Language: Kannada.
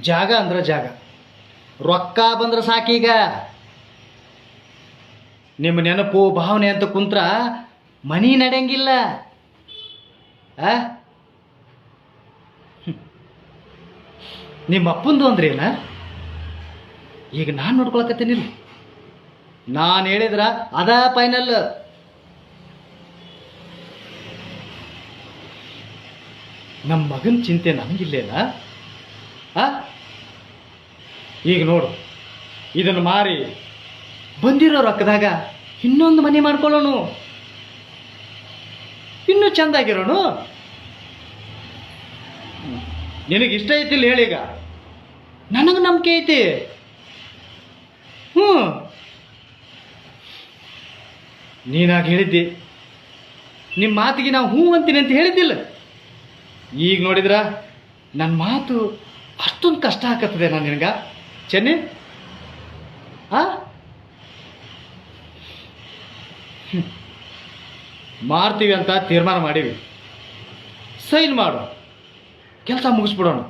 ಜಾಗ ಅಂದ್ರೆ ಜಾಗ, ರೊಕ್ಕ ಬಂದ್ರೆ ಸಾಕೀಗ. ನಿಮ್ಮ ನೆನಪು ಭಾವನೆ ಅಂತ ಕುಂತ್ರ ಮನಿ ನಡೆಯಂಗಿಲ್ಲ. ಆ ನಿಮ್ಮ ಅಪ್ಪಂದು ಅಂದ್ರೇನ? ಈಗ ನಾನು ನೋಡ್ಕೊಳಕತ್ತೀನಿಲ್ಲ, ನಾನು ಹೇಳಿದ್ರ ಅದ ಫೈನಲ್. ನಮ್ಮ ಮಗನ ಚಿಂತೆ ನನಗಿಲ್ಲೇನ? ಈಗ ನೋಡು, ಇದನ್ನು ಮಾರಿ ಬಂದಿರೋ ರೊಕ್ಕದಾಗ ಇನ್ನೊಂದು ಮನೆ ಮಾಡ್ಕೊಳ್ಳೋಣ, ಇನ್ನೂ ಚೆಂದಾಗಿರೋನು. ನಿನಗಿಷ್ಟ ಐತಿಲ್ಲ ಹೇಳೀಗ? ನನಗೆ ನಂಬಿಕೆ ಐತಿ. ನೀನಾಗ ಹೇಳಿದ್ದಿ, ನಿಮ್ಮ ಮಾತಿಗೆ ನಾವು ಹ್ಞೂ ಅಂತೀನಿ ಅಂತ ಹೇಳಿದ್ದಿಲ್ಲ. ಈಗ ನೋಡಿದ್ರ ನನ್ನ ಮಾತು ಅಷ್ಟೊಂದು ಕಷ್ಟ ಆಗತ್ತದೆ ನಾನು ನಿನಗ ಚೆನ್ನಿ. ಮಾಡ್ತೀವಿ ಅಂತ ತೀರ್ಮಾನ ಮಾಡೀವಿ, ಸೈನ್ ಮಾಡು, ಕೆಲಸ ಮುಗಿಸ್ಬಿಡೋಣ.